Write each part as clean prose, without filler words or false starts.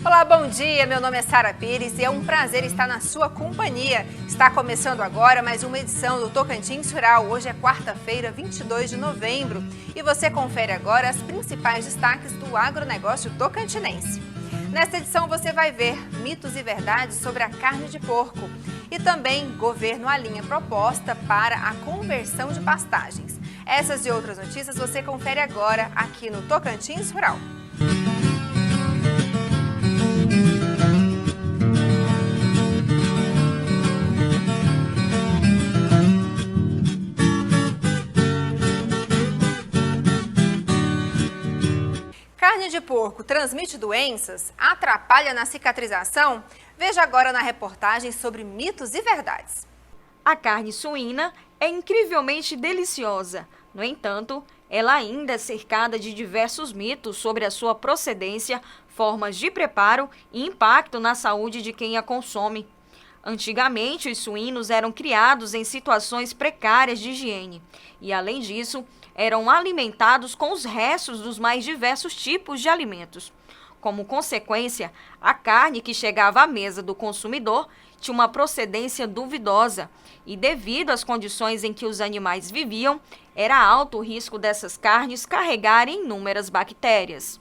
Olá, bom dia. Meu nome é Sara Pires e é um prazer estar na sua companhia. Está começando agora mais uma edição do Tocantins Rural. Hoje é quarta-feira, 22 de novembro. E você confere agora as principais destaques do agronegócio tocantinense. Nesta edição você vai ver mitos e verdades sobre a carne de porco. E também governo alinha proposta para a conversão de pastagens. Essas e outras notícias você confere agora aqui no Tocantins Rural. Carne de porco transmite doenças? Atrapalha na cicatrização? Veja agora na reportagem sobre mitos e verdades. A carne suína é incrivelmente deliciosa. No entanto, ela ainda é cercada de diversos mitos sobre a sua procedência, formas de preparo e impacto na saúde de quem a consome. Antigamente, os suínos eram criados em situações precárias de higiene e, além disso, eram alimentados com os restos dos mais diversos tipos de alimentos. Como consequência, a carne que chegava à mesa do consumidor tinha uma procedência duvidosa e, devido às condições em que os animais viviam, era alto o risco dessas carnes carregarem inúmeras bactérias.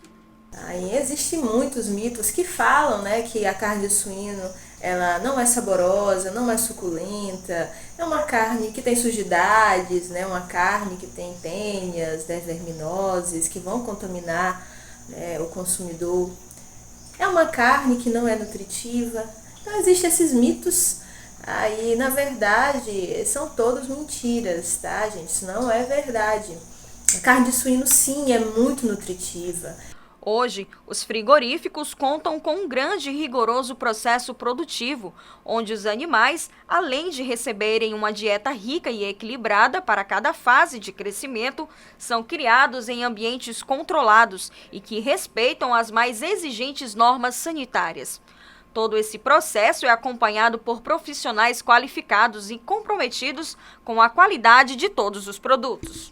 Aí existem muitos mitos que falam, que a carne de suíno ela não é saborosa, não é suculenta, é uma carne que tem sujidades, uma carne que tem tênias, verminoses que vão contaminar o consumidor. É uma carne que não é nutritiva. Então existem esses mitos. Aí, na verdade, são todos mentiras, tá, gente? Isso não é verdade. A carne de suíno, sim, é muito nutritiva. Hoje, os frigoríficos contam com um grande e rigoroso processo produtivo, onde os animais, além de receberem uma dieta rica e equilibrada para cada fase de crescimento, são criados em ambientes controlados e que respeitam as mais exigentes normas sanitárias. Todo esse processo é acompanhado por profissionais qualificados e comprometidos com a qualidade de todos os produtos.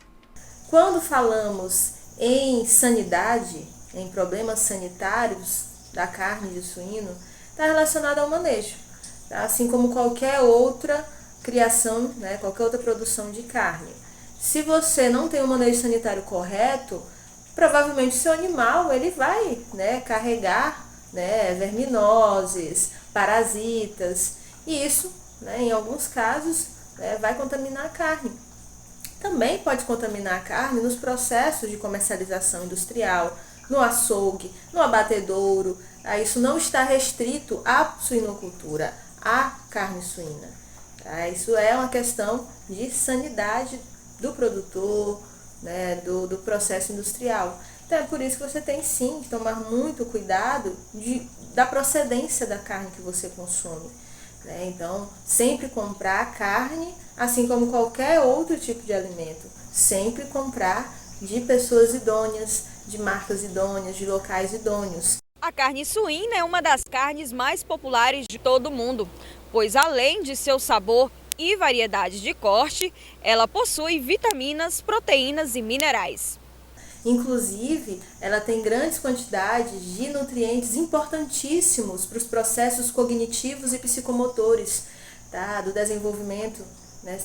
Quando falamos em sanidade, em problemas sanitários da carne de suíno, está relacionado ao manejo, tá? Assim como qualquer outra criação, qualquer outra produção de carne. Se você não tem um manejo sanitário correto, provavelmente seu animal ele vai carregar verminoses, parasitas, e isso, em alguns casos, vai contaminar a carne. Também pode contaminar a carne nos processos de comercialização industrial, no açougue, no abatedouro. Isso não está restrito à suinocultura, à carne suína. Isso é uma questão de sanidade do produtor, do processo industrial. Então é por isso que você tem sim que tomar muito cuidado da procedência da carne que você consome. Então, sempre comprar carne, assim como qualquer outro tipo de alimento, sempre comprar de pessoas idôneas, de marcas idôneas, de locais idôneos. A carne suína é uma das carnes mais populares de todo o mundo, pois além de seu sabor e variedade de corte, ela possui vitaminas, proteínas e minerais. Inclusive, ela tem grandes quantidades de nutrientes importantíssimos para os processos cognitivos e psicomotores, do desenvolvimento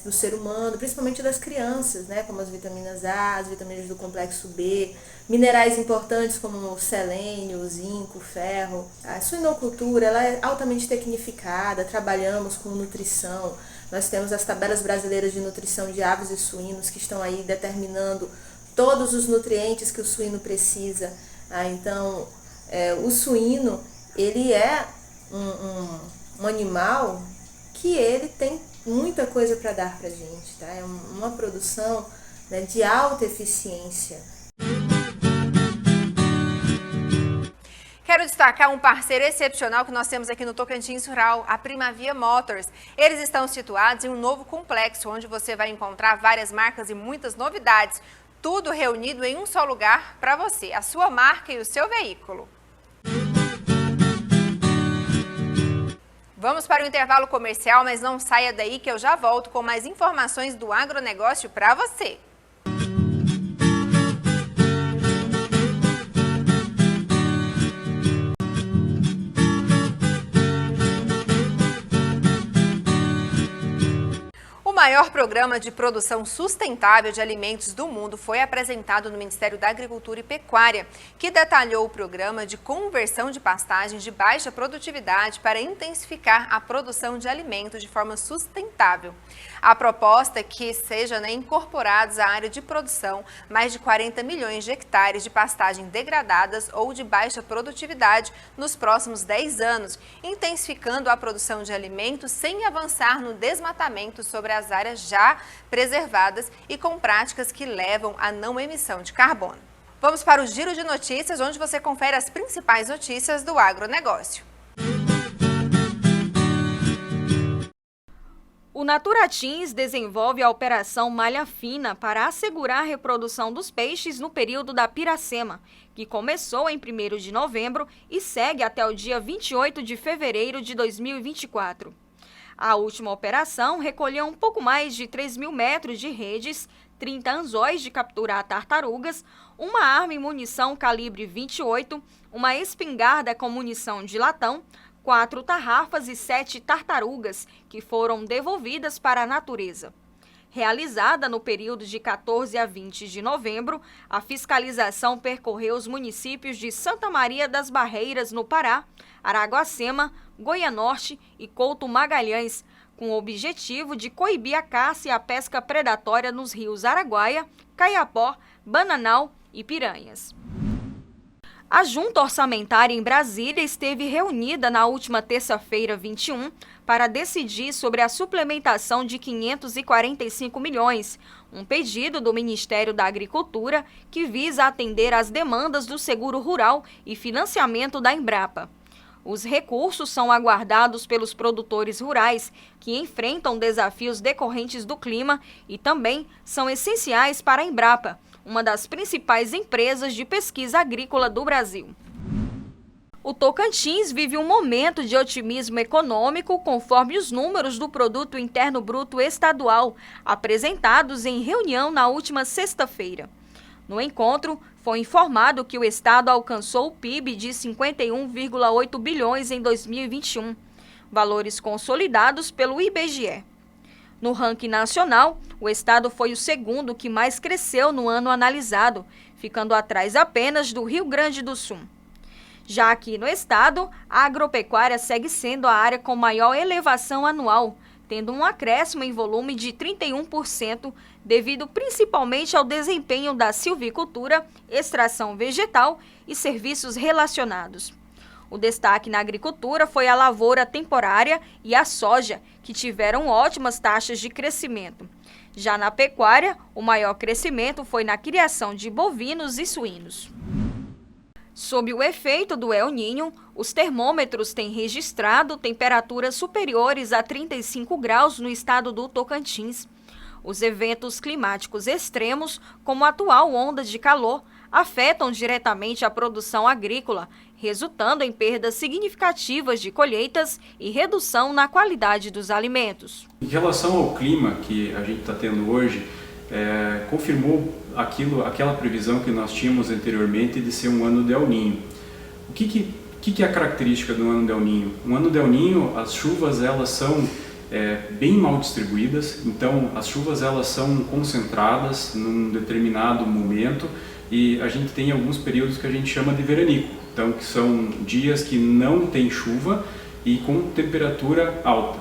do ser humano, principalmente das crianças, como as vitaminas A, as vitaminas do complexo B, minerais importantes como selênio, zinco, ferro. A suinocultura ela é altamente tecnificada, trabalhamos com nutrição. Nós temos as tabelas brasileiras de nutrição de aves e suínos que estão aí determinando todos os nutrientes que o suíno precisa. Então, o suíno ele é um animal que ele tem muita coisa para dar para a gente, tá? É uma produção de alta eficiência. Quero destacar um parceiro excepcional que nós temos aqui no Tocantins Rural, a Primavia Motors. Eles estão situados em um novo complexo, onde você vai encontrar várias marcas e muitas novidades. Tudo reunido em um só lugar para você, a sua marca e o seu veículo. Vamos para o intervalo comercial, mas não saia daí que eu já volto com mais informações do agronegócio para você. maior programa de produção sustentável de alimentos do mundo foi apresentado no Ministério da Agricultura e Pecuária, que detalhou o programa de conversão de pastagens de baixa produtividade para intensificar a produção de alimentos de forma sustentável. A proposta é que sejam incorporados à área de produção mais de 40 milhões de hectares de pastagem degradadas ou de baixa produtividade nos próximos 10 anos, intensificando a produção de alimentos sem avançar no desmatamento sobre as áreas já preservadas e com práticas que levam à não emissão de carbono. Vamos para o Giro de Notícias, onde você confere as principais notícias do agronegócio. O Naturatins desenvolve a Operação Malha Fina para assegurar a reprodução dos peixes no período da piracema, que começou em 1º de novembro e segue até o dia 28 de fevereiro de 2024. A última operação recolheu um pouco mais de 3.000 metros de redes, 30 anzóis de capturar tartarugas, uma arma e munição calibre 28, uma espingarda com munição de latão, 4 tarrafas e 7 tartarugas, que foram devolvidas para a natureza. Realizada no período de 14 a 20 de novembro, a fiscalização percorreu os municípios de Santa Maria das Barreiras, no Pará, Araguacema, Goianorte e Couto Magalhães, com o objetivo de coibir a caça e a pesca predatória nos rios Araguaia, Caiapó, Bananal e Piranhas. A Junta Orçamentária em Brasília esteve reunida na última terça-feira, 21, para decidir sobre a suplementação de 545 milhões, um pedido do Ministério da Agricultura que visa atender às demandas do seguro rural e financiamento da Embrapa. Os recursos são aguardados pelos produtores rurais, que enfrentam desafios decorrentes do clima e também são essenciais para a Embrapa, uma das principais empresas de pesquisa agrícola do Brasil. O Tocantins vive um momento de otimismo econômico conforme os números do Produto Interno Bruto Estadual, apresentados em reunião na última sexta-feira. No encontro, foi informado que o Estado alcançou o PIB de 51,8 bilhões em 2021, valores consolidados pelo IBGE. No ranking nacional, o Estado foi o segundo que mais cresceu no ano analisado, ficando atrás apenas do Rio Grande do Sul. Já aqui no Estado, a agropecuária segue sendo a área com maior elevação anual, tendo um acréscimo em volume de 31%, devido principalmente ao desempenho da silvicultura, extração vegetal e serviços relacionados. O destaque na agricultura foi a lavoura temporária e a soja, que tiveram ótimas taxas de crescimento. Já na pecuária, o maior crescimento foi na criação de bovinos e suínos. Sob o efeito do El Niño, os termômetros têm registrado temperaturas superiores a 35 graus no estado do Tocantins. Os eventos climáticos extremos, como a atual onda de calor, afetam diretamente a produção agrícola, resultando em perdas significativas de colheitas e redução na qualidade dos alimentos. Em relação ao clima que a gente está tendo hoje, confirmou aquela previsão que nós tínhamos anteriormente de ser um ano de El Niño. O que é a característica do ano de El Niño? Um ano de El Niño, as chuvas elas são bem mal distribuídas, então as chuvas elas são concentradas num determinado momento e a gente tem alguns períodos que a gente chama de veranico, então que são dias que não tem chuva e com temperatura alta.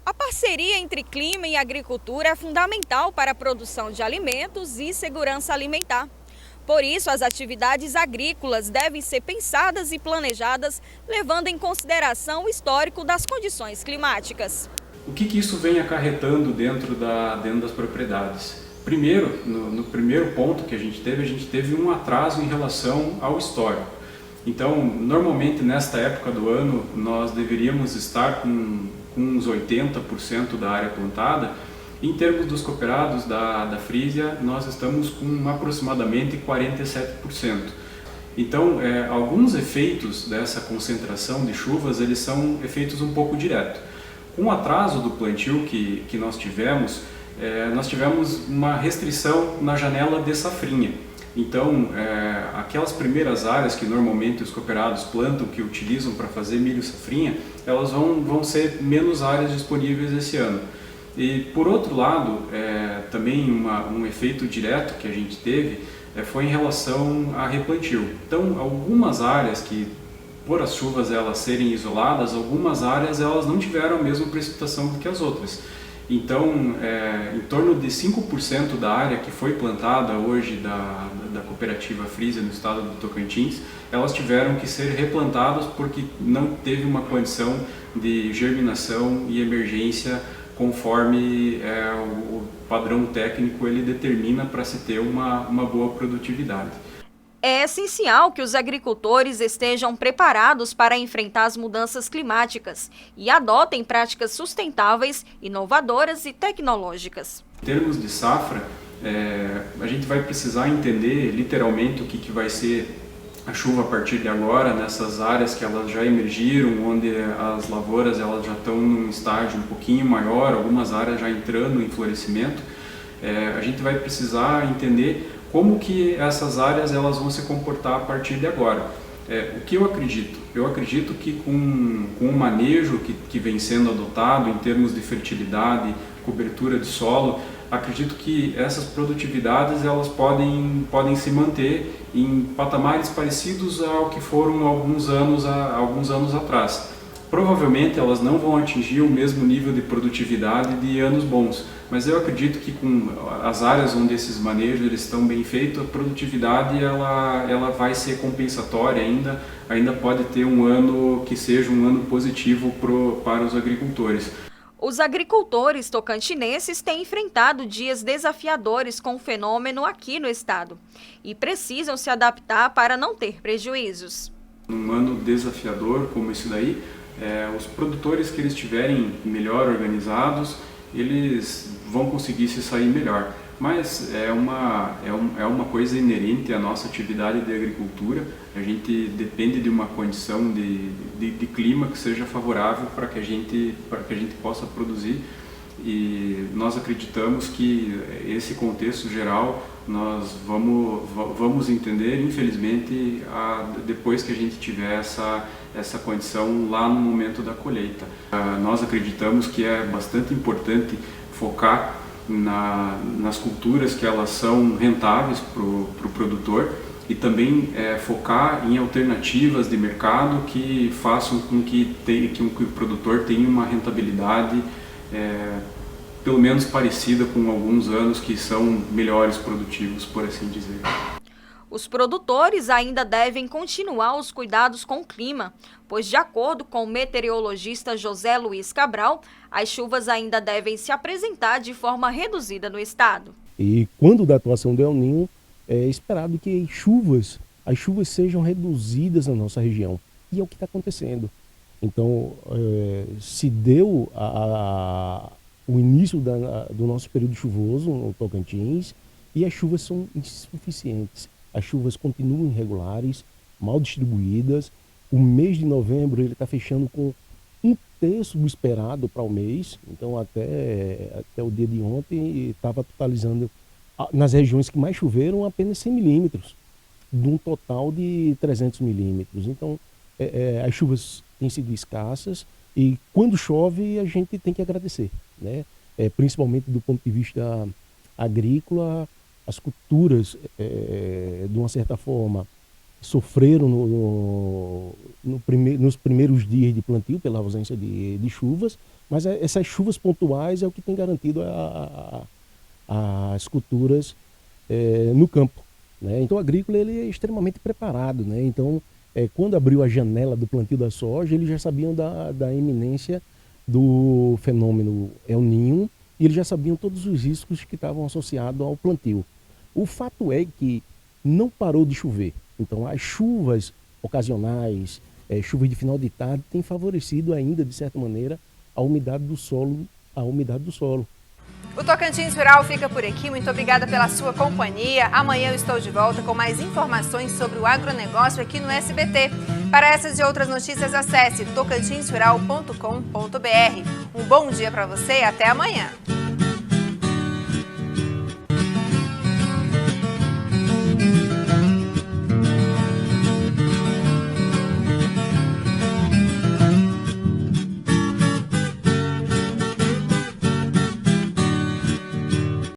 A parceria entre clima e agricultura é fundamental para a produção de alimentos e segurança alimentar. Por isso, as atividades agrícolas devem ser pensadas e planejadas, levando em consideração o histórico das condições climáticas. O que isso vem acarretando dentro das propriedades? Primeiro, no primeiro ponto que a gente teve um atraso em relação ao histórico. Então, normalmente nesta época do ano, nós deveríamos estar com uns 80% da área plantada. Em termos dos cooperados da Frisia, nós estamos com aproximadamente 47%. Então, alguns efeitos dessa concentração de chuvas, eles são efeitos um pouco diretos. Com o atraso do plantio que nós tivemos uma restrição na janela de safrinha. Então, aquelas primeiras áreas que normalmente os cooperados plantam, que utilizam para fazer milho safrinha, elas vão ser menos áreas disponíveis esse ano. E por outro lado, também um efeito direto que a gente teve foi em relação a replantio. Então, algumas áreas que, por as chuvas elas serem isoladas, algumas áreas elas não tiveram a mesma precipitação do que as outras. Então, em torno de 5% da área que foi plantada hoje da cooperativa Frisia no estado do Tocantins, elas tiveram que ser replantadas porque não teve uma condição de germinação e emergência conforme o padrão técnico ele determina para se ter uma boa produtividade. É essencial que os agricultores estejam preparados para enfrentar as mudanças climáticas e adotem práticas sustentáveis, inovadoras e tecnológicas. Em termos de safra, a gente vai precisar entender literalmente o que vai ser a chuva a partir de agora, nessas áreas que elas já emergiram, onde as lavouras elas já estão num estágio um pouquinho maior, algumas áreas já entrando em florescimento. A gente vai precisar entender como que essas áreas elas vão se comportar a partir de agora. O que eu acredito? Eu acredito que com o manejo que vem sendo adotado em termos de fertilidade, cobertura de solo, acredito que essas produtividades elas podem se manter em patamares parecidos ao que foram alguns anos atrás. Provavelmente elas não vão atingir o mesmo nível de produtividade de anos bons, mas eu acredito que com as áreas onde esses manejos eles estão bem feitos, a produtividade ela vai ser compensatória ainda pode ter um ano que seja um ano positivo para os agricultores. Os agricultores tocantinenses têm enfrentado dias desafiadores com o fenômeno aqui no estado e precisam se adaptar para não ter prejuízos. Num ano desafiador como esse daí, os produtores que eles estiverem melhor organizados, eles vão conseguir se sair melhor. Mas é uma coisa inerente à nossa atividade de agricultura. A gente depende de uma condição de clima que seja favorável para que a gente possa produzir. E nós acreditamos que esse contexto geral nós vamos entender, infelizmente, depois que a gente tiver essa condição lá no momento da colheita. Nós acreditamos que é bastante importante focar nas culturas que elas são rentáveis para o produtor e também focar em alternativas de mercado que façam com que o produtor tenha uma rentabilidade pelo menos parecida com alguns anos que são melhores produtivos, por assim dizer. Os produtores ainda devem continuar os cuidados com o clima, pois, de acordo com o meteorologista José Luiz Cabral, as chuvas ainda devem se apresentar de forma reduzida no estado. E quando da atuação do El Niño, é esperado que as chuvas sejam reduzidas na nossa região. E é o que está acontecendo. Então, se deu o início do nosso período chuvoso no Tocantins e as chuvas são insuficientes. As chuvas continuam irregulares, mal distribuídas. O mês de novembro ele está fechando com 1/3 do esperado para o mês. Então até o dia de ontem estava totalizando, nas regiões que mais choveram, apenas 100 milímetros, de um total de 300 milímetros. Então as chuvas têm sido escassas e quando chove a gente tem que agradecer, né? Principalmente do ponto de vista agrícola. As culturas, de uma certa forma, sofreram nos primeiros dias de plantio pela ausência de chuvas, mas essas chuvas pontuais é o que tem garantido as culturas no campo, né? Então o agrícola ele é extremamente preparado, né? Então, quando abriu a janela do plantio da soja, eles já sabiam da iminência do fenômeno El Niño e eles já sabiam todos os riscos que estavam associados ao plantio. O fato é que não parou de chover. Então as chuvas ocasionais, chuvas de final de tarde, têm favorecido ainda, de certa maneira, a umidade do solo. O Tocantins Rural fica por aqui. Muito obrigada pela sua companhia. Amanhã eu estou de volta com mais informações sobre o agronegócio aqui no SBT. Para essas e outras notícias, acesse tocantinsrural.com.br. Um bom dia para você e até amanhã.